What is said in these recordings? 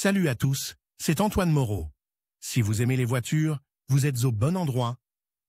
Salut à tous, c'est Antoine Moreau. Si vous aimez les voitures, vous êtes au bon endroit.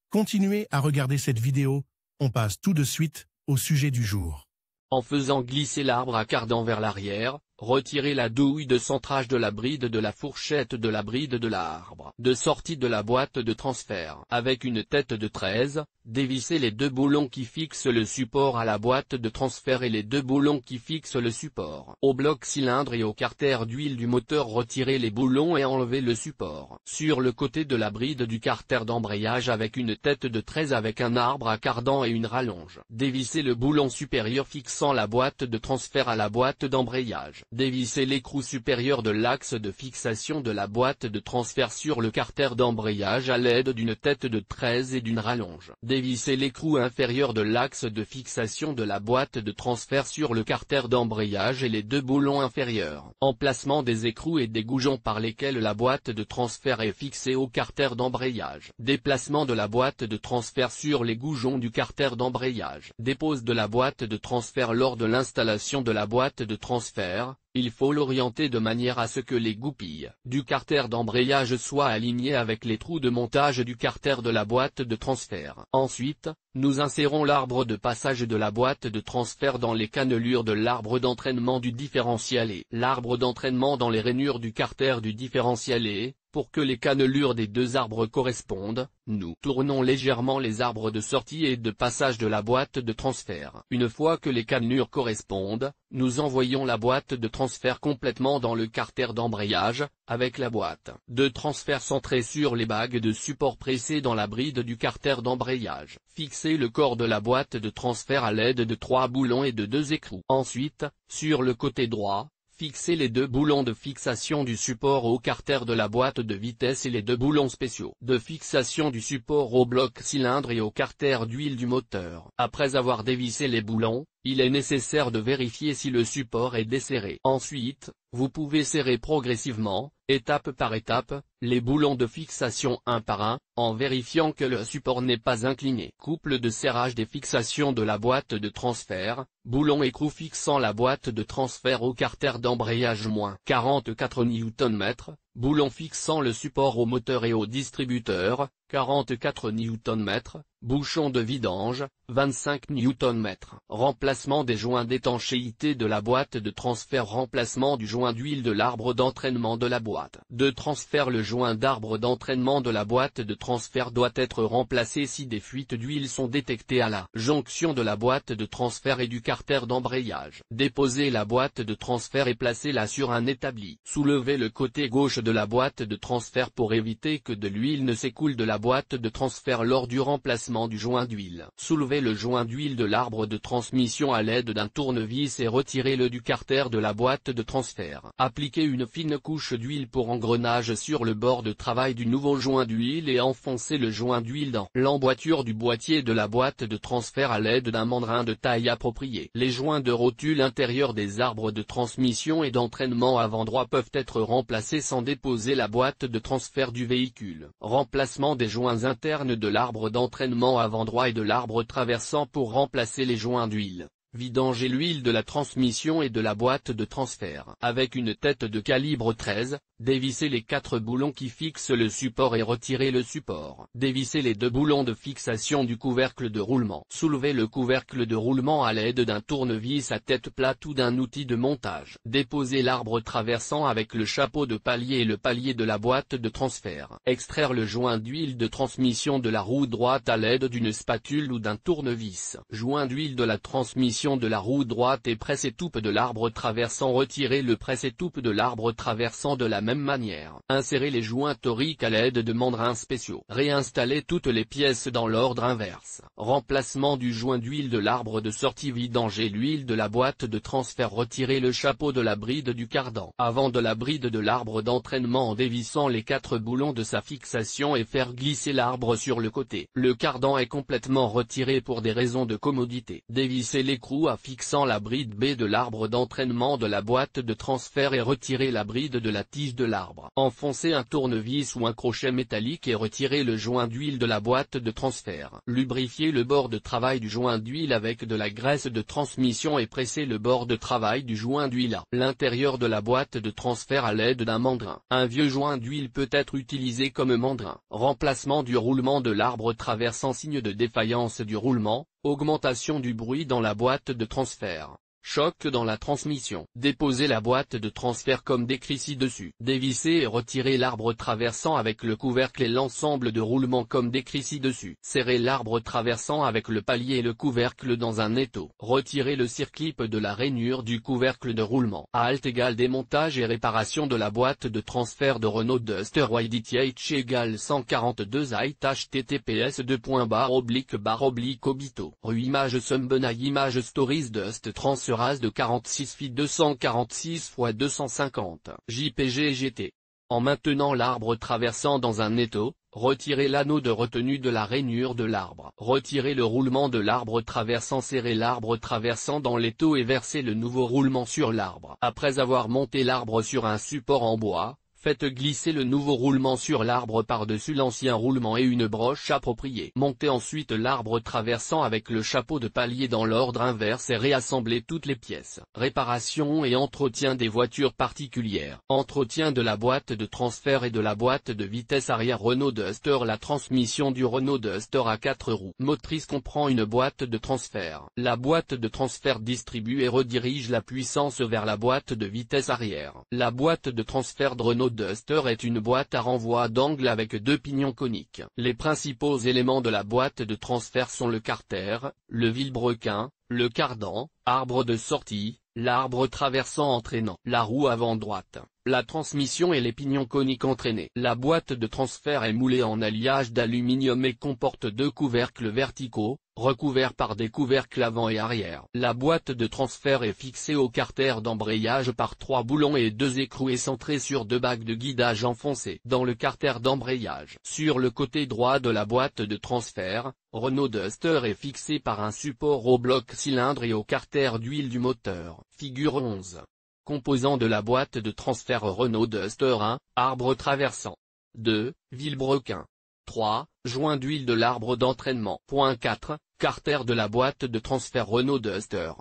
Continuez à regarder cette vidéo, on passe tout de suite au sujet du jour. En faisant glisser l'arbre à cardan vers l'arrière, retirez la douille de centrage de la bride de la fourchette de la bride de l'arbre de sortie de la boîte de transfert. Avec une tête de 13, dévissez les deux boulons qui fixent le support à la boîte de transfert et les deux boulons qui fixent le support au bloc cylindre et au carter d'huile du moteur. Retirez les boulons et enlevez le support sur le côté de la bride du carter d'embrayage avec une tête de 13 avec un arbre à cardan et une rallonge. Dévissez le boulon supérieur fixant la boîte de transfert à la boîte d'embrayage. Dévissez l'écrou supérieur de l'axe de fixation de la boîte de transfert sur le carter d'embrayage à l'aide d'une tête de 13 et d'une rallonge. Dévissez l'écrou inférieur de l'axe de fixation de la boîte de transfert sur le carter d'embrayage et les deux boulons inférieurs. Emplacement des écrous et des goujons par lesquels la boîte de transfert est fixée au carter d'embrayage. Déplacement de la boîte de transfert sur les goujons du carter d'embrayage. Dépose de la boîte de transfert lors de l'installation de la boîte de transfert. Il faut l'orienter de manière à ce que les goupilles du carter d'embrayage soient alignées avec les trous de montage du carter de la boîte de transfert. Ensuite, nous insérons l'arbre de passage de la boîte de transfert dans les cannelures de l'arbre d'entraînement du différentiel et l'arbre d'entraînement dans les rainures du carter du différentiel et, pour que les cannelures des deux arbres correspondent, nous tournons légèrement les arbres de sortie et de passage de la boîte de transfert. Une fois que les cannelures correspondent, nous envoyons la boîte de transfert complètement dans le carter d'embrayage, avec la boîte de transfert centrée sur les bagues de support pressées dans la bride du carter d'embrayage. Fixez le corps de la boîte de transfert à l'aide de 3 boulons et de 2 écrous. Ensuite, sur le côté droit, fixez les deux boulons de fixation du support au carter de la boîte de vitesse et les deux boulons spéciaux de fixation du support au bloc cylindre et au carter d'huile du moteur. Après avoir dévissé les boulons, il est nécessaire de vérifier si le support est desserré. Ensuite, vous pouvez serrer progressivement, étape par étape, les boulons de fixation un par un, en vérifiant que le support n'est pas incliné. Couple de serrage des fixations de la boîte de transfert, boulon écrou fixant la boîte de transfert au carter d'embrayage -44 Nm, boulon fixant le support au moteur et au distributeur, 44 Nm, bouchon de vidange, 25 Nm. Remplacement des joints d'étanchéité de la boîte de transfert. Remplacement du joint d'huile de l'arbre d'entraînement de la boîte de transfert. Le joint d'arbre d'entraînement de la boîte de transfert doit être remplacé si des fuites d'huile sont détectées à la jonction de la boîte de transfert et du carter d'embrayage. Déposez la boîte de transfert et placez-la sur un établi. Soulevez le côté gauche de la boîte de transfert pour éviter que de l'huile ne s'écoule de la boîte de transfert lors du remplacement du joint d'huile. Soulevez le joint d'huile de l'arbre de transmission à l'aide d'un tournevis et retirez-le du carter de la boîte de transfert. Appliquez une fine couche d'huile pour engrenage sur le bord de travail du nouveau joint d'huile et enfoncez le joint d'huile dans l'emboîture du boîtier de la boîte de transfert à l'aide d'un mandrin de taille appropriée. Les joints de rotule intérieurs des arbres de transmission et d'entraînement avant-droit peuvent être remplacés sans déposer la boîte de transfert du véhicule. Remplacement des joints internes de l'arbre d'entraînement avant-droit et de l'arbre traversant pour remplacer les joints d'huile. Vidanger l'huile de la transmission et de la boîte de transfert. Avec une tête de calibre 13, dévissez les 4 boulons qui fixent le support et retirez le support. Dévissez les 2 boulons de fixation du couvercle de roulement. Soulevez le couvercle de roulement à l'aide d'un tournevis à tête plate ou d'un outil de montage. Déposez l'arbre traversant avec le chapeau de palier et le palier de la boîte de transfert. Extraire le joint d'huile de transmission de la roue droite à l'aide d'une spatule ou d'un tournevis. Joint d'huile de la transmission de la roue droite et presse-étoupe de l'arbre traversant. Retirez le presse-étoupe de l'arbre traversant de la même manière. Insérez les joints toriques à l'aide de mandrins spéciaux. Réinstallez toutes les pièces dans l'ordre inverse. Remplacement du joint d'huile de l'arbre de sortie. Vidanger l'huile de la boîte de transfert. Retirez le chapeau de la bride du cardan avant de la bride de l'arbre d'entraînement en dévissant les 4 boulons de sa fixation et faire glisser l'arbre sur le côté. Le cardan est complètement retiré pour des raisons de commodité. Dévissez l'écrou à fixant la bride B de l'arbre d'entraînement de la boîte de transfert et retirez la bride de la tige de l'arbre. Enfoncez un tournevis ou un crochet métallique et retirez le joint d'huile de la boîte de transfert. Lubrifiez le bord de travail du joint d'huile avec de la graisse de transmission et pressez le bord de travail du joint d'huile à l'intérieur de la boîte de transfert à l'aide d'un mandrin. Un vieux joint d'huile peut être utilisé comme mandrin. Remplacement du roulement de l'arbre traversant. Signe de défaillance du roulement, augmentation du bruit dans la boîte de transfert. Choc dans la transmission. Déposez la boîte de transfert comme décrit ci-dessus. Dévissez et retirez l'arbre traversant avec le couvercle et l'ensemble de roulement comme décrit ci-dessus. Serrez l'arbre traversant avec le palier et le couvercle dans un étau. Retirez le circlip de la rainure du couvercle de roulement. À alt égale démontage et réparation de la boîte de transfert de Renault Duster YDTH égale 142 https://obito. Rue Image Sumbenai Image Stories Dust Transfer de 46 feet 246 x 250, JPG GT. En maintenant l'arbre traversant dans un étau, retirez l'anneau de retenue de la rainure de l'arbre. Retirez le roulement de l'arbre traversant. Serrez l'arbre traversant dans l'étau et versez le nouveau roulement sur l'arbre. Après avoir monté l'arbre sur un support en bois, faites glisser le nouveau roulement sur l'arbre par-dessus l'ancien roulement et une broche appropriée. Montez ensuite l'arbre traversant avec le chapeau de palier dans l'ordre inverse et réassemblez toutes les pièces. Réparation et entretien des voitures particulières. Entretien de la boîte de transfert et de la boîte de vitesse arrière Renault Duster. La transmission du Renault Duster à 4 roues motrices comprend une boîte de transfert. La boîte de transfert distribue et redirige la puissance vers la boîte de vitesse arrière. La boîte de transfert de Renault Duster est une boîte à renvoi d'angle avec 2 pignons coniques. Les principaux éléments de la boîte de transfert sont le carter, le vilebrequin, le cardan, arbre de sortie, l'arbre traversant entraînant, la roue avant droite, la transmission et les pignons coniques entraînés. La boîte de transfert est moulée en alliage d'aluminium et comporte 2 couvercles verticaux, recouverts par des couvercles avant et arrière. La boîte de transfert est fixée au carter d'embrayage par 3 boulons et 2 écrous et centrée sur 2 bagues de guidage enfoncées dans le carter d'embrayage. Sur le côté droit de la boîte de transfert, Renault Duster est fixé par un support au bloc cylindre et au carter d'huile du moteur. Figure 11. Composants de la boîte de transfert Renault Duster 1, arbre traversant. 2, vilebrequin. 3, joint d'huile de l'arbre d'entraînement. Point 4, carter de la boîte de transfert Renault Duster.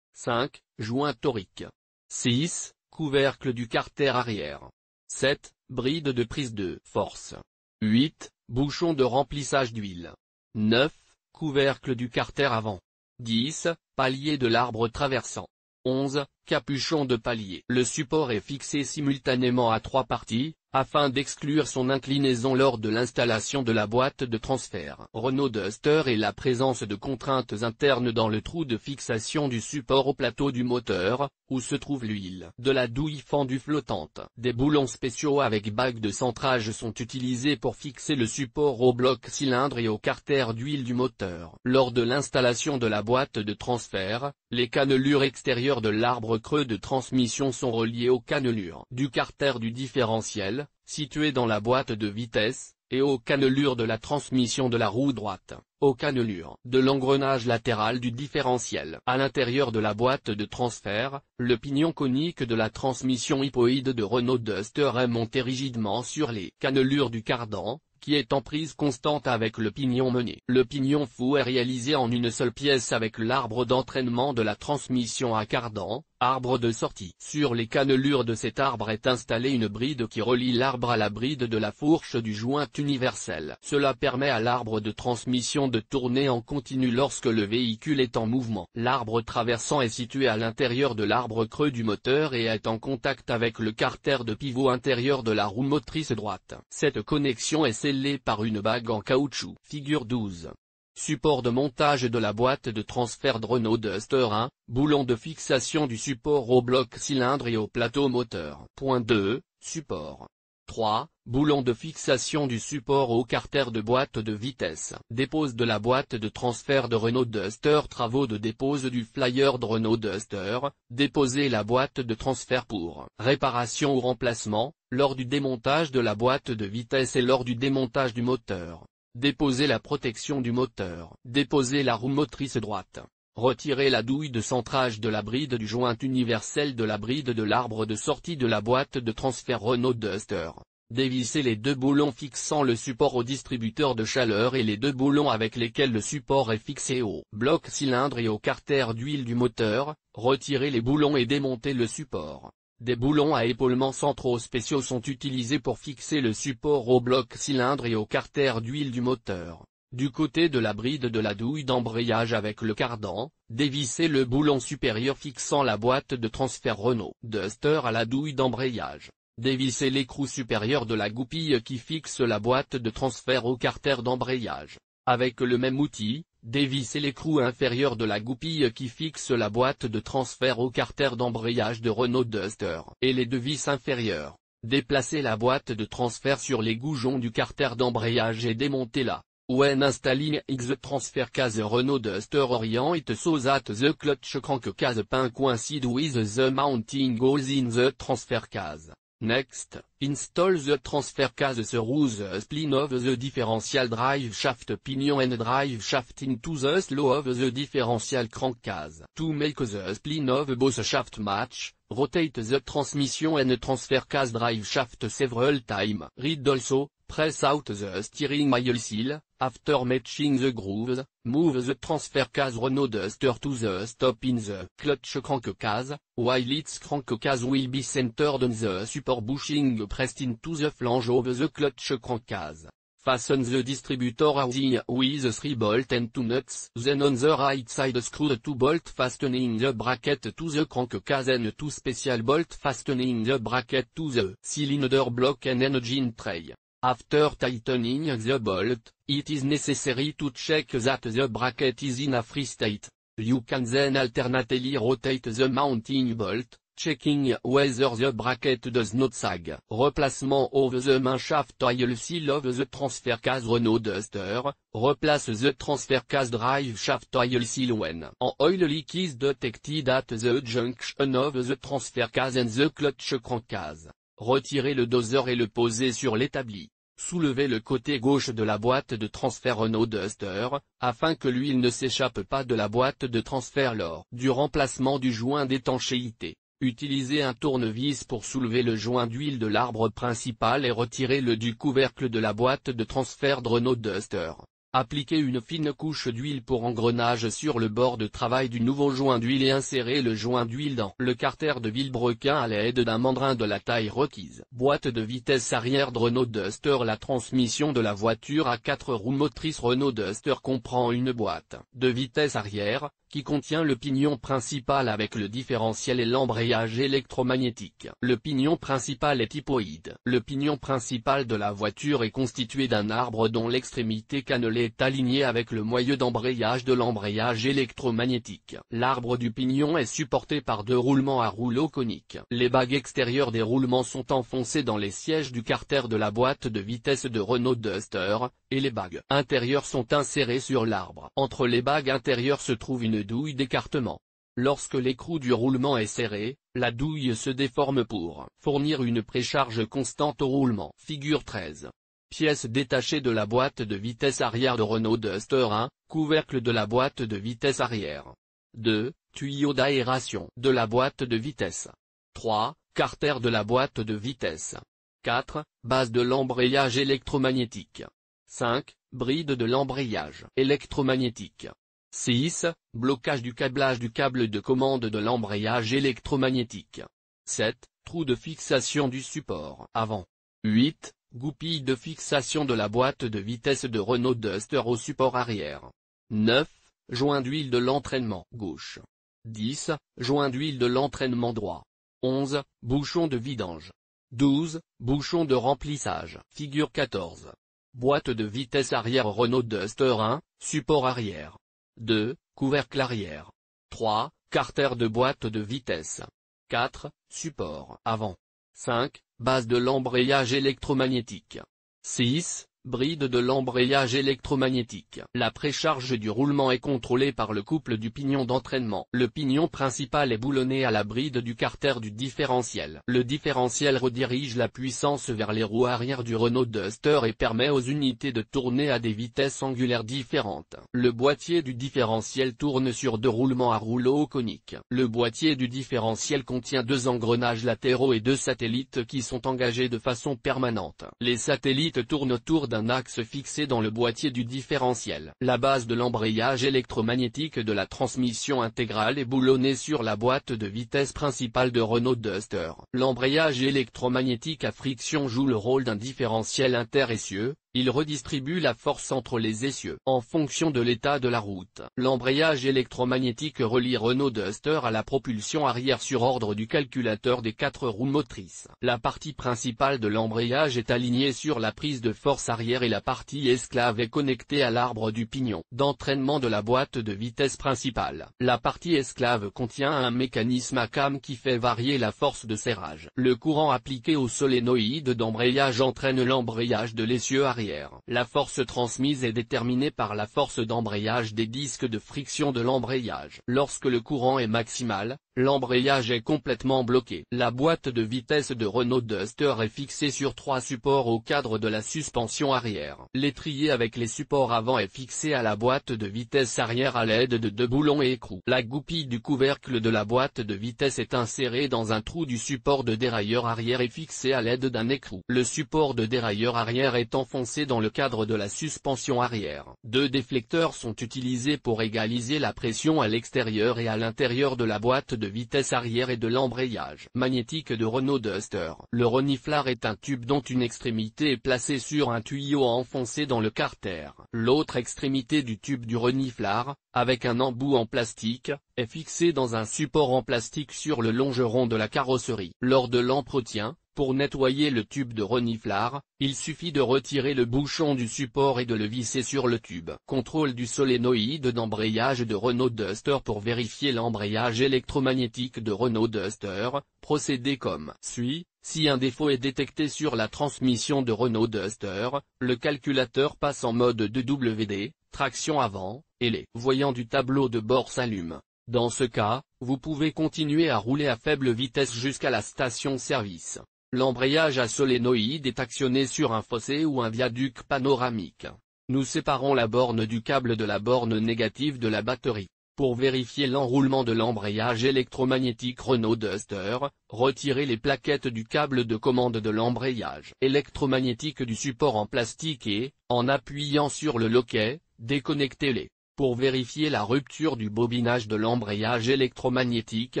5, joint torique. 6, couvercle du carter arrière. 7, bride de prise de force. 8, bouchon de remplissage d'huile. 9, couvercle du carter avant. 10, palier de l'arbre traversant. 11, capuchon de palier. Le support est fixé simultanément à 3 parties, afin d'exclure son inclinaison lors de l'installation de la boîte de transfert. Renault Duster et la présence de contraintes internes dans le trou de fixation du support au plateau du moteur, où se trouve l'huile de la douille fendue flottante. Des boulons spéciaux avec bague de centrage sont utilisés pour fixer le support au bloc cylindre et au carter d'huile du moteur. Lors de l'installation de la boîte de transfert, les cannelures extérieures de l'arbre creux de transmission sont reliées aux cannelures du carter du différentiel, situé dans la boîte de vitesse, et aux cannelures de la transmission de la roue droite, aux cannelures de l'engrenage latéral du différentiel. À l'intérieur de la boîte de transfert, le pignon conique de la transmission hypoïde de Renault Duster est monté rigidement sur les cannelures du cardan, qui est en prise constante avec le pignon mené. Le pignon fou est réalisé en une seule pièce avec l'arbre d'entraînement de la transmission à cardan, arbre de sortie. Sur les cannelures de cet arbre est installée une bride qui relie l'arbre à la bride de la fourche du joint universel. Cela permet à l'arbre de transmission de tourner en continu lorsque le véhicule est en mouvement. L'arbre traversant est situé à l'intérieur de l'arbre creux du moteur et est en contact avec le carter de pivot intérieur de la roue motrice droite. Cette connexion est scellée par une bague en caoutchouc. Figure 12. Support de montage de la boîte de transfert de Renault Duster 1, boulon de fixation du support au bloc cylindre et au plateau moteur. Point 2, support. 3, boulon de fixation du support au carter de boîte de vitesse. Dépose de la boîte de transfert de Renault Duster. Travaux de dépose du flyer de Renault Duster, déposer la boîte de transfert pour réparation ou remplacement, lors du démontage de la boîte de vitesse et lors du démontage du moteur. Déposer la protection du moteur. Déposer la roue motrice droite. Retirez la douille de centrage de la bride du joint universel de la bride de l'arbre de sortie de la boîte de transfert Renault Duster. Dévissez les deux boulons fixant le support au distributeur de chaleur et les deux boulons avec lesquels le support est fixé au bloc cylindre et au carter d'huile du moteur. Retirez les boulons et démontez le support. Des boulons à épaulement centraux spéciaux sont utilisés pour fixer le support au bloc cylindre et au carter d'huile du moteur. Du côté de la bride de la douille d'embrayage avec le cardan, dévissez le boulon supérieur fixant la boîte de transfert Renault Duster à la douille d'embrayage. Dévissez l'écrou supérieur de la goupille qui fixe la boîte de transfert au carter d'embrayage. Avec le même outil, dévissez l'écrou inférieur de la goupille qui fixe la boîte de transfert au carter d'embrayage de Renault Duster et les deux vis inférieures. Déplacez la boîte de transfert sur les goujons du carter d'embrayage et démontez-la. When installing the transfer case Renault Duster orient so that the clutch crank case pin coincide with the mounting holes in the transfer case. Next, install the transfer case through the spline of the differential drive shaft pinion and drive shaft into the slow of the differential crankcase. To make the spline of both shaft match, rotate the transmission and transfer case drive shaft several times. Read also, press out the steering wheel seal. After matching the grooves, move the transfer case Renault Duster to the stop in the clutch crankcase, while its crankcase will be centered on the support bushing pressed into the flange of the clutch crankcase. Fasten the distributor housing with 3 bolts and 2 nuts. Then on the right side screw the 2 bolt fastening the bracket to the crankcase and 2 special bolt fastening the bracket to the cylinder block and engine tray. After tightening the bolt, it is necessary to check that the bracket is in a free state. You can then alternately rotate the mounting bolt, checking whether the bracket does not sag. Replacement of the main shaft oil seal of the transfer case Renault Duster. Replace the transfer case drive shaft oil seal when an oil leak is detected at the junction of the transfer case and the clutch crankcase. Retirez le doser et le posez sur l'établi. Soulevez le côté gauche de la boîte de transfert Renault Duster, afin que l'huile ne s'échappe pas de la boîte de transfert lors du remplacement du joint d'étanchéité. Utilisez un tournevis pour soulever le joint d'huile de l'arbre principal et retirer-le du couvercle de la boîte de transfert de Renault Duster. Appliquez une fine couche d'huile pour engrenage sur le bord de travail du nouveau joint d'huile et insérez le joint d'huile dans le carter de vilebrequin à l'aide d'un mandrin de la taille requise. Boîte de vitesse arrière de Renault Duster. La transmission de la voiture à 4 roues motrices Renault Duster comprend une boîte de vitesse arrière, qui contient le pignon principal avec le différentiel et l'embrayage électromagnétique. Le pignon principal est typoïde. Le pignon principal de la voiture est constitué d'un arbre dont l'extrémité cannelée est alignée avec le moyeu d'embrayage de l'embrayage électromagnétique. L'arbre du pignon est supporté par 2 roulements à rouleau conique. Les bagues extérieures des roulements sont enfoncées dans les sièges du carter de la boîte de vitesse de Renault Duster, et les bagues intérieures sont insérées sur l'arbre. Entre les bagues intérieures se trouve une douille d'écartement. Lorsque l'écrou du roulement est serré, la douille se déforme pour fournir une précharge constante au roulement. Figure 13. Pièce détachée de la boîte de vitesse arrière de Renault Duster 1, couvercle de la boîte de vitesse arrière. 2. Tuyau d'aération de la boîte de vitesse. 3. Carter de la boîte de vitesse. 4. Base de l'embrayage électromagnétique. 5. Bride de l'embrayage électromagnétique. 6. Blocage du câblage du câble de commande de l'embrayage électromagnétique. 7. Trou de fixation du support avant. 8. Goupille de fixation de la boîte de vitesse de Renault Duster au support arrière. 9. Joint d'huile de l'entraînement gauche. 10. Joint d'huile de l'entraînement droit. 11. Bouchon de vidange. 12. Bouchon de remplissage. Figure 14. Boîte de vitesse arrière Renault Duster 1, support arrière. 2. Couvercle arrière. 3. Carter de boîte de vitesse. 4. Support avant. 5. Base de l'embrayage électromagnétique. 6. Bride de l'embrayage électromagnétique. La précharge du roulement est contrôlée par le couple du pignon d'entraînement. Le pignon principal est boulonné à la bride du carter du différentiel. Le différentiel redirige la puissance vers les roues arrière du Renault Duster et permet aux unités de tourner à des vitesses angulaires différentes. Le boîtier du différentiel tourne sur deux roulements à rouleau conique. Le boîtier du différentiel contient deux engrenages latéraux et deux satellites qui sont engagés de façon permanente. Les satellites tournent autour d'un axe fixé dans le boîtier du différentiel. La base de l'embrayage électromagnétique de la transmission intégrale est boulonnée sur la boîte de vitesse principale de Renault Duster. L'embrayage électromagnétique à friction joue le rôle d'un différentiel interessieux. Il redistribue la force entre les essieux en fonction de l'état de la route. L'embrayage électromagnétique relie Renault Duster à la propulsion arrière sur ordre du calculateur des 4 roues motrices. La partie principale de l'embrayage est alignée sur la prise de force arrière et la partie esclave est connectée à l'arbre du pignon d'entraînement de la boîte de vitesse principale. La partie esclave contient un mécanisme à cam qui fait varier la force de serrage. Le courant appliqué au solénoïde d'embrayage entraîne l'embrayage de l'essieu arrière. La force transmise est déterminée par la force d'embrayage des disques de friction de l'embrayage. Lorsque le courant est maximal, l'embrayage est complètement bloqué. La boîte de vitesse de Renault Duster est fixée sur 3 supports au cadre de la suspension arrière. L'étrier avec les supports avant est fixé à la boîte de vitesse arrière à l'aide de 2 boulons et écrous. La goupille du couvercle de la boîte de vitesse est insérée dans un trou du support de dérailleur arrière et fixée à l'aide d'un écrou. Le support de dérailleur arrière est enfoncé dans le cadre de la suspension arrière. 2 déflecteurs sont utilisés pour égaliser la pression à l'extérieur et à l'intérieur de la boîte de vitesse arrière et de l'embrayage magnétique de Renault Duster. Le reniflard est un tube dont une extrémité est placée sur un tuyau enfoncé dans le carter. L'autre extrémité du tube du reniflard, avec un embout en plastique, est fixée dans un support en plastique sur le longeron de la carrosserie. Lors de l'entretien, pour nettoyer le tube de reniflard, il suffit de retirer le bouchon du support et de le visser sur le tube. Contrôle du solénoïde d'embrayage de Renault Duster pour vérifier l'embrayage électromagnétique de Renault Duster, procédé comme suit. Si un défaut est détecté sur la transmission de Renault Duster, le calculateur passe en mode 2WD, traction avant, et les voyants du tableau de bord s'allument. Dans ce cas, vous pouvez continuer à rouler à faible vitesse jusqu'à la station-service. L'embrayage à solénoïde est actionné sur un fossé ou un viaduc panoramique. Nous séparons la borne du câble de la borne négative de la batterie. Pour vérifier l'enroulement de l'embrayage électromagnétique Renault Duster, retirez les plaquettes du câble de commande de l'embrayage électromagnétique du support en plastique et, en appuyant sur le loquet, déconnectez-les. Pour vérifier la rupture du bobinage de l'embrayage électromagnétique,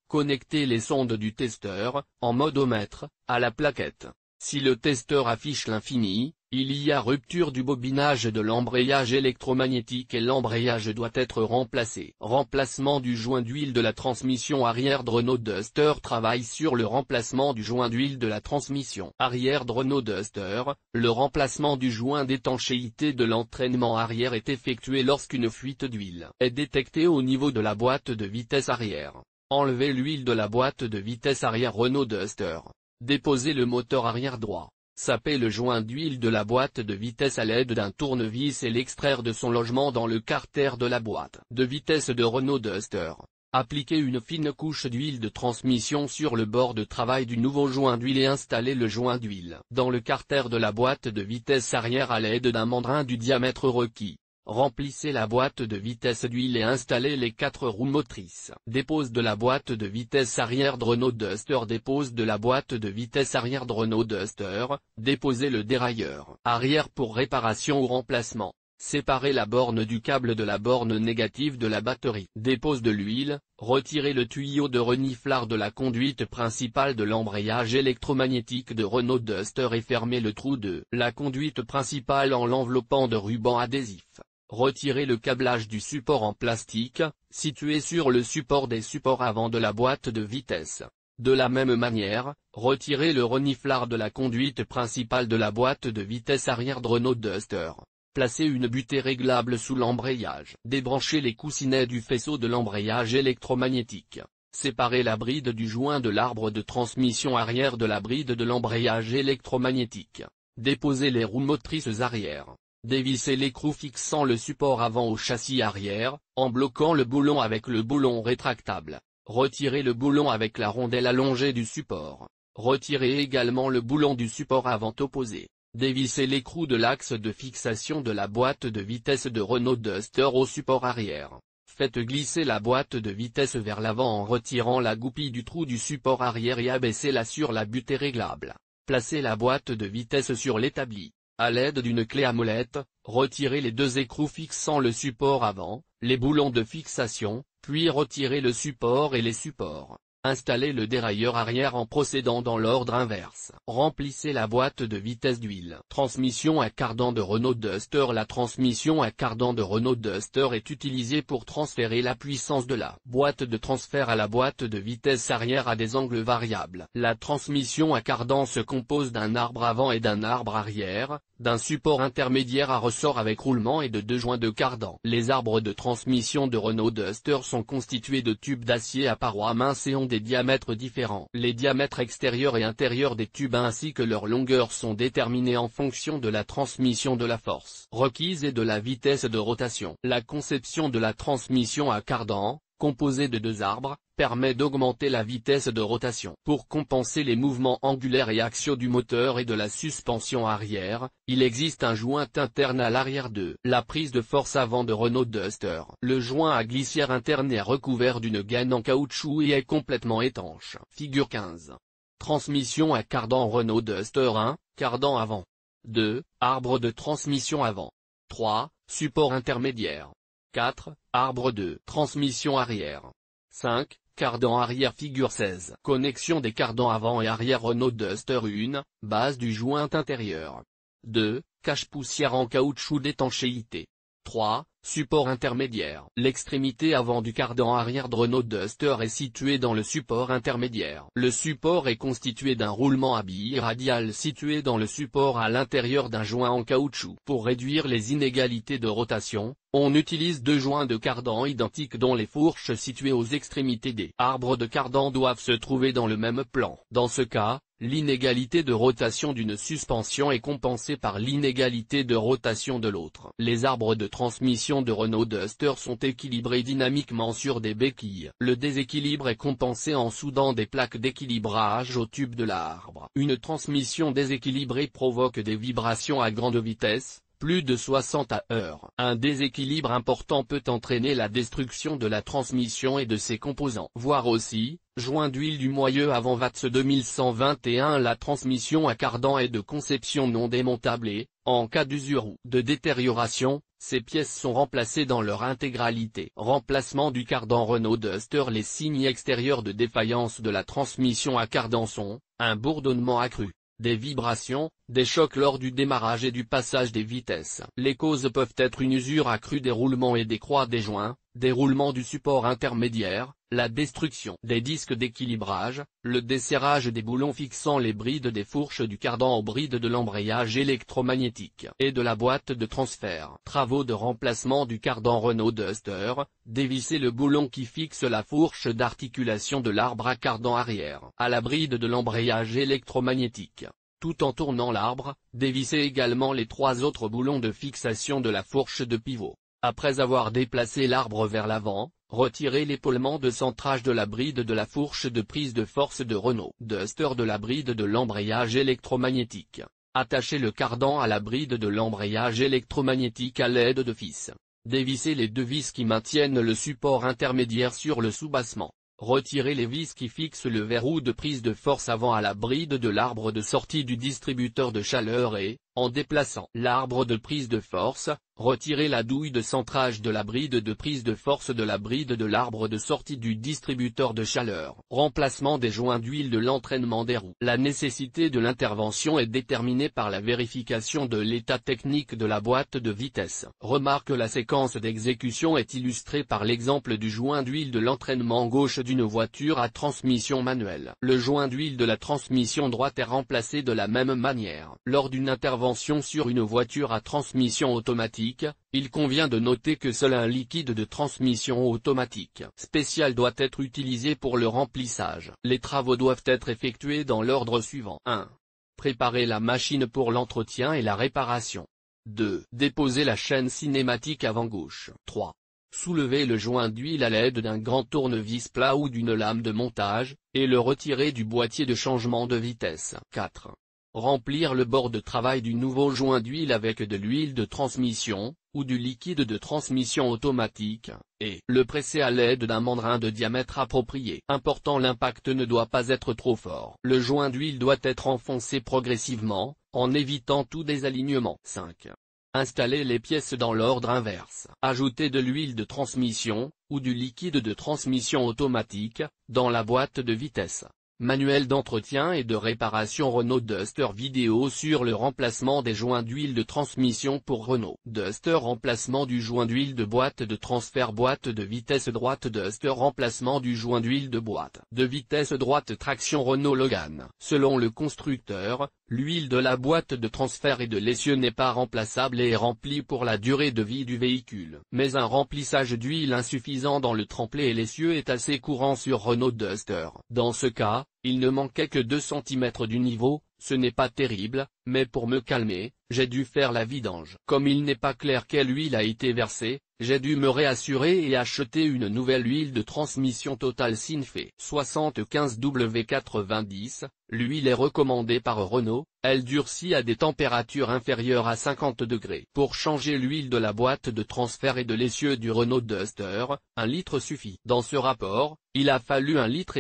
connectez les sondes du testeur, en modomètre, à la plaquette. Si le testeur affiche l'infini, il y a rupture du bobinage de l'embrayage électromagnétique et l'embrayage doit être remplacé. Remplacement du joint d'huile de la transmission arrière de Renault Duster. Travaille sur le remplacement du joint d'huile de la transmission arrière de Renault Duster. Le remplacement du joint d'étanchéité de l'entraînement arrière est effectué lorsqu'une fuite d'huile est détectée au niveau de la boîte de vitesse arrière. Enlevez l'huile de la boîte de vitesse arrière Renault Duster. Déposez le moteur arrière droit. Sapez le joint d'huile de la boîte de vitesse à l'aide d'un tournevis et l'extraire de son logement dans le carter de la boîte de vitesse de Renault Duster. Appliquez une fine couche d'huile de transmission sur le bord de travail du nouveau joint d'huile et installez le joint d'huile dans le carter de la boîte de vitesse arrière à l'aide d'un mandrin du diamètre requis. Remplissez la boîte de vitesse d'huile et installez les 4 roues motrices. Dépose de la boîte de vitesse arrière de Renault Duster. Dépose de la boîte de vitesse arrière de Renault Duster. Déposez le dérailleur arrière pour réparation ou remplacement. Séparez la borne du câble de la borne négative de la batterie. Dépose de l'huile. Retirez le tuyau de reniflard de la conduite principale de l'embrayage électromagnétique de Renault Duster et fermez le trou de la conduite principale en l'enveloppant de ruban adhésif. Retirez le câblage du support en plastique, situé sur le support des supports avant de la boîte de vitesse. De la même manière, retirez le reniflard de la conduite principale de la boîte de vitesse arrière de Renault Duster. Placez une butée réglable sous l'embrayage. Débranchez les coussinets du faisceau de l'embrayage électromagnétique. Séparez la bride du joint de l'arbre de transmission arrière de la bride de l'embrayage électromagnétique. Déposez les roues motrices arrière. Dévissez l'écrou fixant le support avant au châssis arrière, en bloquant le boulon avec le boulon rétractable. Retirez le boulon avec la rondelle allongée du support. Retirez également le boulon du support avant opposé. Dévissez l'écrou de l'axe de fixation de la boîte de vitesse de Renault Duster au support arrière. Faites glisser la boîte de vitesse vers l'avant en retirant la goupille du trou du support arrière et abaissez-la sur la butée réglable. Placez la boîte de vitesse sur l'établi. À l'aide d'une clé à molette, retirez les deux écrous fixant le support avant, les boulons de fixation, puis retirez le support et les supports. Installez le dérailleur arrière en procédant dans l'ordre inverse. Remplissez la boîte de vitesse d'huile. Transmission à cardan de Renault Duster. La transmission à cardan de Renault Duster est utilisée pour transférer la puissance de la boîte de transfert à la boîte de vitesse arrière à des angles variables. La transmission à cardan se compose d'un arbre avant et d'un arbre arrière, d'un support intermédiaire à ressort avec roulement et de deux joints de cardan. Les arbres de transmission de Renault Duster sont constitués de tubes d'acier à parois minces et ont des diamètres différents. Les diamètres extérieurs et intérieurs des tubes ainsi que leur longueur sont déterminés en fonction de la transmission de la force requise et de la vitesse de rotation. La conception de la transmission à cardan, composée de deux arbres, permet d'augmenter la vitesse de rotation. Pour compenser les mouvements angulaires et axiaux du moteur et de la suspension arrière, il existe un joint interne à l'arrière de la prise de force avant de Renault Duster. Le joint à glissière interne est recouvert d'une gaine en caoutchouc et est complètement étanche. Figure 15. Transmission à cardan Renault Duster 1, cardan avant. 2. Arbre de transmission avant. 3. Support intermédiaire. 4. Arbre de transmission arrière. 5. Cardan arrière. Figure 16. Connexion des cardans avant et arrière Renault Duster 1, base du joint intérieur. 2. Cache-poussière en caoutchouc d'étanchéité. 3. Support intermédiaire. L'extrémité avant du cardan arrière de Renault Duster est située dans le support intermédiaire. Le support est constitué d'un roulement à billes radiales situé dans le support à l'intérieur d'un joint en caoutchouc. Pour réduire les inégalités de rotation, on utilise deux joints de cardan identiques dont les fourches situées aux extrémités des arbres de cardan doivent se trouver dans le même plan. Dans ce cas, l'inégalité de rotation d'une suspension est compensée par l'inégalité de rotation de l'autre. Les arbres de transmission de Renault Duster sont équilibrés dynamiquement sur des béquilles. Le déséquilibre est compensé en soudant des plaques d'équilibrage au tube de l'arbre. Une transmission déséquilibrée provoque des vibrations à grande vitesse, plus de 60 à heure. Un déséquilibre important peut entraîner la destruction de la transmission et de ses composants. Voir aussi, joint d'huile du moyeu avant VATS 2121. La transmission à cardan est de conception non démontable et, en cas d'usure ou de détérioration, ces pièces sont remplacées dans leur intégralité. Remplacement du cardan Renault Duster. Les signes extérieurs de défaillance de la transmission à cardan sont, un bourdonnement accru, des vibrations, des chocs lors du démarrage et du passage des vitesses. Les causes peuvent être une usure accrue des roulements et des croix des joints, des roulements du support intermédiaire, la destruction des disques d'équilibrage, le desserrage des boulons fixant les brides des fourches du cardan aux brides de l'embrayage électromagnétique et de la boîte de transfert. Travaux de remplacement du cardan Renault Duster. Dévisser le boulon qui fixe la fourche d'articulation de l'arbre à cardan arrière à la bride de l'embrayage électromagnétique. Tout en tournant l'arbre, dévissez également les trois autres boulons de fixation de la fourche de pivot. Après avoir déplacé l'arbre vers l'avant, retirez l'épaulement de centrage de la bride de la fourche de prise de force de Renault Duster de la bride de l'embrayage électromagnétique. Attachez le cardan à la bride de l'embrayage électromagnétique à l'aide de vis. Dévissez les deux vis qui maintiennent le support intermédiaire sur le soubassement. Retirez les vis qui fixent le verrou de prise de force avant à la bride de l'arbre de sortie du distributeur de chaleur et, en déplaçant l'arbre de prise de force, retirez la douille de centrage de la bride de prise de force de la bride de l'arbre de sortie du distributeur de chaleur. Remplacement des joints d'huile de l'entraînement des roues. La nécessité de l'intervention est déterminée par la vérification de l'état technique de la boîte de vitesse. Remarque: la séquence d'exécution est illustrée par l'exemple du joint d'huile de l'entraînement gauche d'une voiture à transmission manuelle. Le joint d'huile de la transmission droite est remplacé de la même manière. Lors d'une intervention sur une voiture à transmission automatique, il convient de noter que seul un liquide de transmission automatique spécial doit être utilisé pour le remplissage. Les travaux doivent être effectués dans l'ordre suivant. 1. Préparer la machine pour l'entretien et la réparation. 2. Déposer la chaîne cinématique avant gauche. 3. Soulever le joint d'huile à l'aide d'un grand tournevis plat ou d'une lame de montage, et le retirer du boîtier de changement de vitesse. 4. Remplir le bord de travail du nouveau joint d'huile avec de l'huile de transmission, ou du liquide de transmission automatique, et le presser à l'aide d'un mandrin de diamètre approprié. Important, l'impact ne doit pas être trop fort. Le joint d'huile doit être enfoncé progressivement, en évitant tout désalignement. 5. Installer les pièces dans l'ordre inverse. Ajouter de l'huile de transmission, ou du liquide de transmission automatique, dans la boîte de vitesse. Manuel d'entretien et de réparation Renault Duster. Vidéo sur le remplacement des joints d'huile de transmission pour Renault Duster. Remplacement du joint d'huile de boîte de transfert boîte de vitesse droite Duster. Remplacement du joint d'huile de boîte de vitesse droite traction Renault Logan. Selon le constructeur, l'huile de la boîte de transfert et de l'essieu n'est pas remplaçable et est remplie pour la durée de vie du véhicule. Mais un remplissage d'huile insuffisant dans le tremplé et l'essieu est assez courant sur Renault Duster. Dans ce cas, il ne manquait que 2 cm du niveau. Ce n'est pas terrible, mais pour me calmer, j'ai dû faire la vidange. Comme il n'est pas clair quelle huile a été versée, j'ai dû me réassurer et acheter une nouvelle huile de transmission Total Sinfe 75W90. L'huile est recommandée par Renault, elle durcit à des températures inférieures à 50 degrés. Pour changer l'huile de la boîte de transfert et de l'essieu du Renault Duster, 1 litre suffit. Dans ce rapport, il a fallu 1,50 litre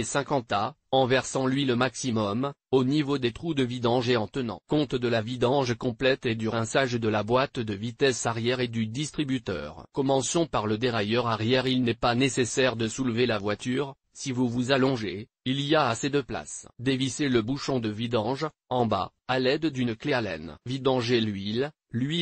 en versant l'huile maximum, au niveau des trous de vidange et en tenant compte de la vidange complète et du rinçage de la boîte de vitesse arrière et du distributeur. Commençons par le dérailleur arrière. Il n'est pas nécessaire de soulever la voiture, si vous vous allongez, il y a assez de place. Dévissez le bouchon de vidange, en bas, à l'aide d'une clé Allen. Vidangez l'huile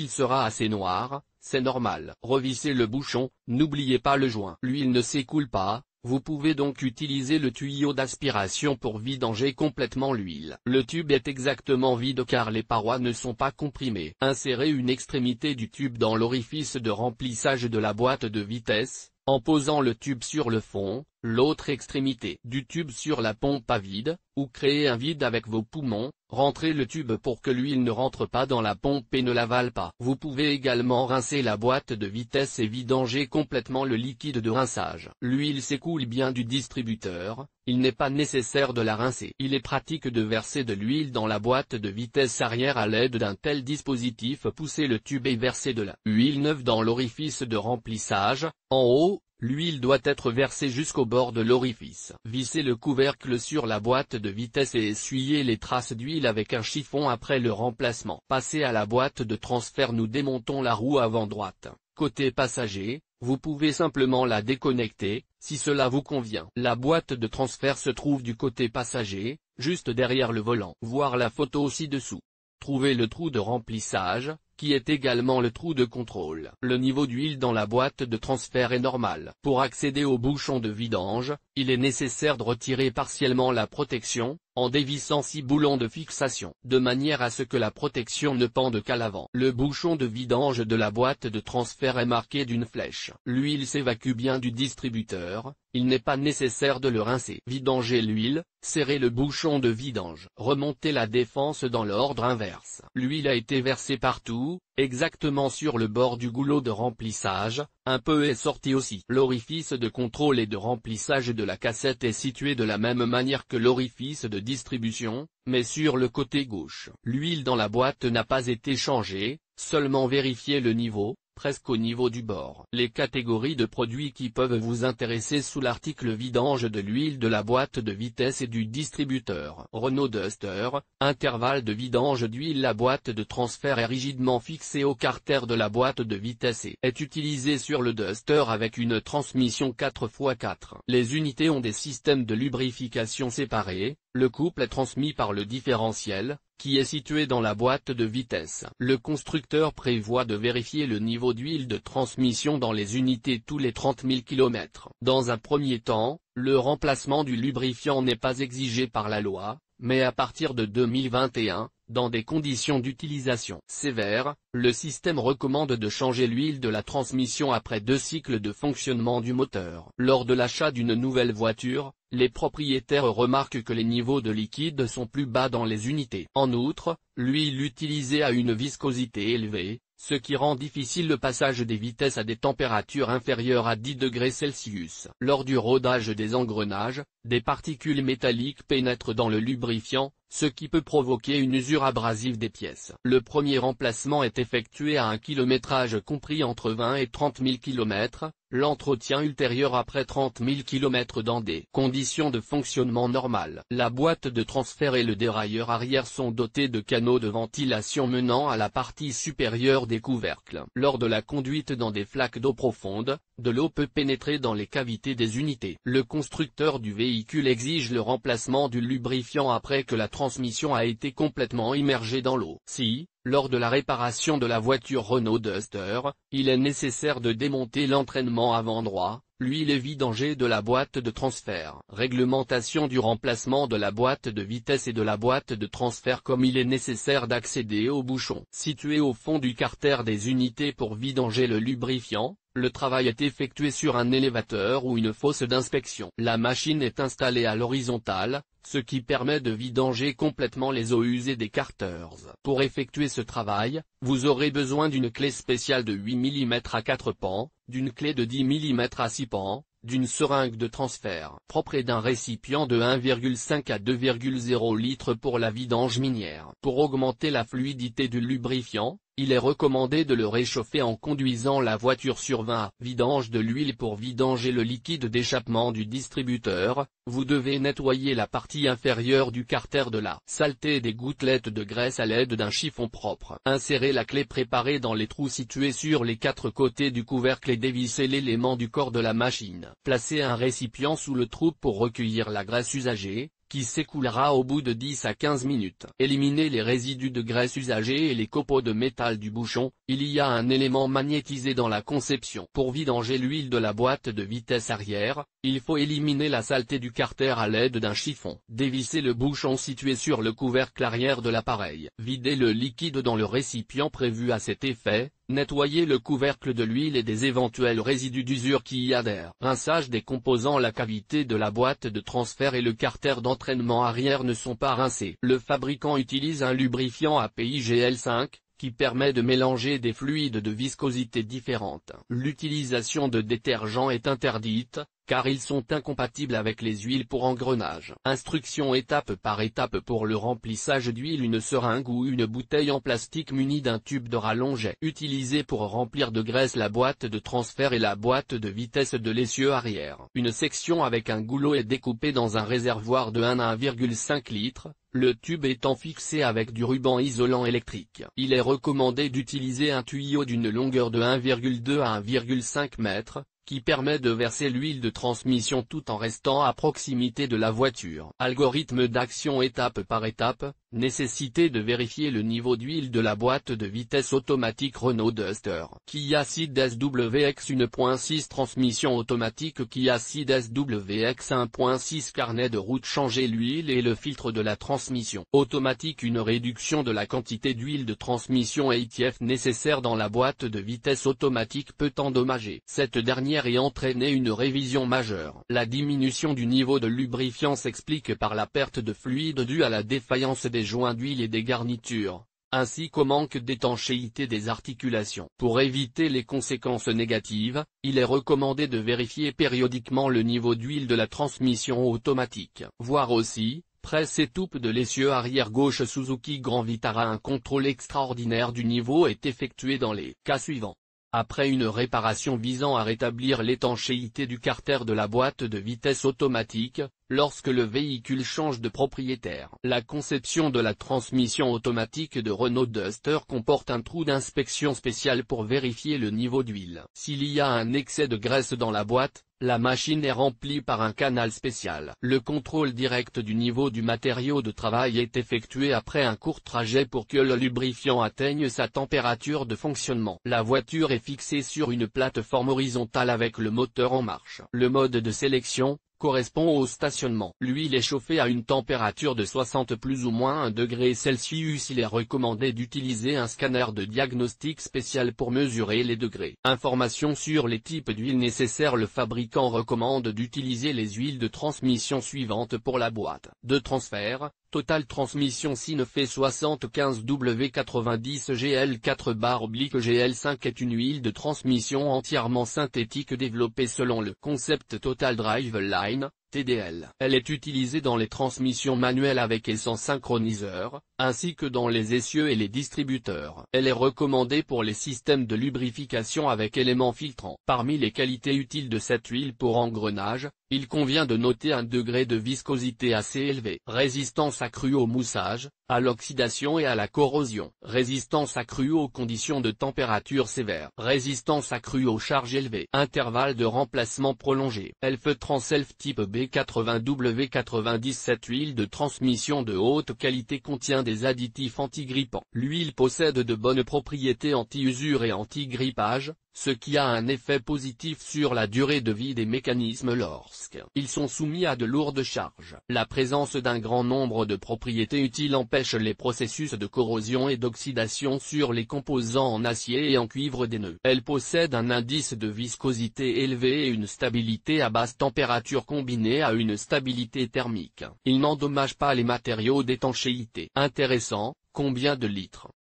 sera assez noire, c'est normal. Revissez le bouchon, n'oubliez pas le joint. L'huile ne s'écoule pas. Vous pouvez donc utiliser le tuyau d'aspiration pour vidanger complètement l'huile. Le tube est exactement vide car les parois ne sont pas comprimées. Insérez une extrémité du tube dans l'orifice de remplissage de la boîte de vitesse, en posant le tube sur le fond, l'autre extrémité du tube sur la pompe à vide, ou créez un vide avec vos poumons, rentrez le tube pour que l'huile ne rentre pas dans la pompe et ne l'avale pas. Vous pouvez également rincer la boîte de vitesse et vidanger complètement le liquide de rinçage. L'huile s'écoule bien du distributeur, il n'est pas nécessaire de la rincer. Il est pratique de verser de l'huile dans la boîte de vitesse arrière à l'aide d'un tel dispositif. Poussez le tube et versez de l'huile neuve dans l'orifice de remplissage, en haut. L'huile doit être versée jusqu'au bord de l'orifice. Vissez le couvercle sur la boîte de vitesse et essuyez les traces d'huile avec un chiffon après le remplacement. Passez à la boîte de transfert. Nous démontons la roue avant droite. Côté passager, vous pouvez simplement la déconnecter, si cela vous convient. La boîte de transfert se trouve du côté passager, juste derrière le volant. Voir la photo ci-dessous. Trouvez le trou de remplissage, qui est également le trou de contrôle. Le niveau d'huile dans la boîte de transfert est normal. Pour accéder au bouchon de vidange, il est nécessaire de retirer partiellement la protection, en dévissant 6 boulons de fixation, de manière à ce que la protection ne pende qu'à l'avant. Le bouchon de vidange de la boîte de transfert est marqué d'une flèche. L'huile s'évacue bien du distributeur, il n'est pas nécessaire de le rincer. Vidangez l'huile, serrez le bouchon de vidange. Remontez la défense dans l'ordre inverse. L'huile a été versée partout, exactement sur le bord du goulot de remplissage, un peu est sorti aussi. L'orifice de contrôle et de remplissage de la cassette est situé de la même manière que l'orifice de distribution, mais sur le côté gauche. L'huile dans la boîte n'a pas été changée, seulement vérifiez le niveau, presque au niveau du bord. Les catégories de produits qui peuvent vous intéresser sous l'article vidange de l'huile de la boîte de vitesse et du distributeur. Renault Duster, intervalle de vidange d'huile. La boîte de transfert est rigidement fixée au carter de la boîte de vitesse et est utilisée sur le Duster avec une transmission 4x4. Les unités ont des systèmes de lubrification séparés, le couple est transmis par le différentiel, qui est situé dans la boîte de vitesse. Le constructeur prévoit de vérifier le niveau d'huile de transmission dans les unités tous les 30 000 km. Dans un premier temps, le remplacement du lubrifiant n'est pas exigé par la loi, mais à partir de 2021, dans des conditions d'utilisation sévères, le système recommande de changer l'huile de la transmission après 2 cycles de fonctionnement du moteur. Lors de l'achat d'une nouvelle voiture, les propriétaires remarquent que les niveaux de liquide sont plus bas dans les unités. En outre, l'huile utilisée a une viscosité élevée, ce qui rend difficile le passage des vitesses à des températures inférieures à 10 degrés Celsius. Lors du rodage des engrenages, des particules métalliques pénètrent dans le lubrifiant, ce qui peut provoquer une usure abrasive des pièces. Le premier remplacement est effectué à un kilométrage compris entre 20 et 30 000 km, l'entretien ultérieur après 30 000 km dans des conditions de fonctionnement normales. La boîte de transfert et le dérailleur arrière sont dotés de canaux de ventilation menant à la partie supérieure des couvercles. Lors de la conduite dans des flaques d'eau profonde, de l'eau peut pénétrer dans les cavités des unités. Le constructeur du véhicule exige le remplacement du lubrifiant après que la transmission a été complètement immergée dans l'eau. Si, lors de la réparation de la voiture Renault Duster, il est nécessaire de démonter l'entraînement avant droit, l'huile et vidanger de la boîte de transfert. Réglementation du remplacement de la boîte de vitesse et de la boîte de transfert comme il est nécessaire d'accéder au bouchon situé au fond du carter des unités pour vidanger le lubrifiant. Le travail est effectué sur un élévateur ou une fosse d'inspection. La machine est installée à l'horizontale, ce qui permet de vidanger complètement les eaux usées des carters. Pour effectuer ce travail, vous aurez besoin d'une clé spéciale de 8 mm à 4 pans, d'une clé de 10 mm à 6 pans, d'une seringue de transfert propre et d'un récipient de 1,5 à 2,0 litres pour la vidange minière. Pour augmenter la fluidité du lubrifiant, il est recommandé de le réchauffer en conduisant la voiture sur 20. Vidange de l'huile. Pour vidanger le liquide d'échappement du distributeur, vous devez nettoyer la partie inférieure du carter de la saleté et des gouttelettes de graisse à l'aide d'un chiffon propre. Insérez la clé préparée dans les trous situés sur les 4 côtés du couvercle et dévissez l'élément du corps de la machine. Placez un récipient sous le trou pour recueillir la graisse usagée, qui s'écoulera au bout de 10 à 15 minutes. Éliminez les résidus de graisse usagée et les copeaux de métal du bouchon. Il y a un élément magnétisé dans la conception. Pour vidanger l'huile de la boîte de vitesse arrière, il faut éliminer la saleté du carter à l'aide d'un chiffon. Dévissez le bouchon situé sur le couvercle arrière de l'appareil. Videz le liquide dans le récipient prévu à cet effet. Nettoyez le couvercle de l'huile et des éventuels résidus d'usure qui y adhèrent. Rinçage des composants. La cavité de la boîte de transfert et le carter d'entraînement arrière ne sont pas rincés. Le fabricant utilise un lubrifiant API GL5, qui permet de mélanger des fluides de viscosité différentes. L'utilisation de détergents est interdite, car ils sont incompatibles avec les huiles pour engrenage. Instruction étape par étape pour le remplissage d'huile. Une seringue ou une bouteille en plastique munie d'un tube de rallonge est utilisée pour remplir de graisse la boîte de transfert et la boîte de vitesse de l'essieu arrière. Une section avec un goulot est découpée dans un réservoir de 1 à 1,5 litres. Le tube étant fixé avec du ruban isolant électrique. Il est recommandé d'utiliser un tuyau d'une longueur de 1,2 à 1,5 mètres, qui permet de verser l'huile de transmission tout en restant à proximité de la voiture. Algorithme d'action étape par étape. Nécessité de vérifier le niveau d'huile de la boîte de vitesse automatique Renault Duster. Kia Ceed SWX 1.6 transmission automatique. Kia Ceed SWX 1.6 carnet de route. Changer l'huile et le filtre de la transmission automatique. Une réduction de la quantité d'huile de transmission ATF nécessaire dans la boîte de vitesse automatique peut endommager cette dernière et entraîner une révision majeure. La diminution du niveau de lubrifiant s'explique par la perte de fluide due à la défaillance des joints d'huile et des garnitures, ainsi qu'au manque d'étanchéité des articulations. Pour éviter les conséquences négatives, il est recommandé de vérifier périodiquement le niveau d'huile de la transmission automatique. Voir aussi, presse et toupe de l'essieu arrière gauche Suzuki Grand Vitara. Un contrôle extraordinaire du niveau est effectué dans les cas suivants. Après une réparation visant à rétablir l'étanchéité du carter de la boîte de vitesse automatique, lorsque le véhicule change de propriétaire. La conception de la transmission automatique de Renault Duster comporte un trou d'inspection spécial pour vérifier le niveau d'huile. S'il y a un excès de graisse dans la boîte, la machine est remplie par un canal spécial. Le contrôle direct du niveau du matériau de travail est effectué après un court trajet pour que le lubrifiant atteigne sa température de fonctionnement. La voiture est fixée sur une plateforme horizontale avec le moteur en marche. Le mode de sélection, correspond au stationnement. L'huile est chauffée à une température de 60 plus ou moins 1 degré Celsius. Il est recommandé d'utiliser un scanner de diagnostic spécial pour mesurer les degrés. Information sur les types d'huile nécessaires. Le fabricant recommande d'utiliser les huiles de transmission suivantes pour la boîte de transfert. Total Transmission Sinefé 75W90 GL4/GL5 est une huile de transmission entièrement synthétique développée selon le concept Total Drive Line, TDL. Elle est utilisée dans les transmissions manuelles avec et sans synchroniseur, ainsi que dans les essieux et les distributeurs. Elle est recommandée pour les systèmes de lubrification avec éléments filtrants. Parmi les qualités utiles de cette huile pour engrenage, il convient de noter un degré de viscosité assez élevé. Résistance accrue au moussage, à l'oxydation et à la corrosion. Résistance accrue aux conditions de température sévères. Résistance accrue aux charges élevées. Intervalle de remplacement prolongé. Elle feutre en self type B80W90. Cette huile de transmission de haute qualité contient des additifs antigrippants. L'huile possède de bonnes propriétés anti-usure et anti-grippage, ce qui a un effet positif sur la durée de vie des mécanismes lorsqu'ils sont soumis à de lourdes charges. La présence d'un grand nombre de propriétés utiles empêche les processus de corrosion et d'oxydation sur les composants en acier et en cuivre des nœuds. Elle possède un indice de viscosité élevé et une stabilité à basse température combinée à une stabilité thermique. Il n'endommage pas les matériaux d'étanchéité. Intéressant, combien de litres ?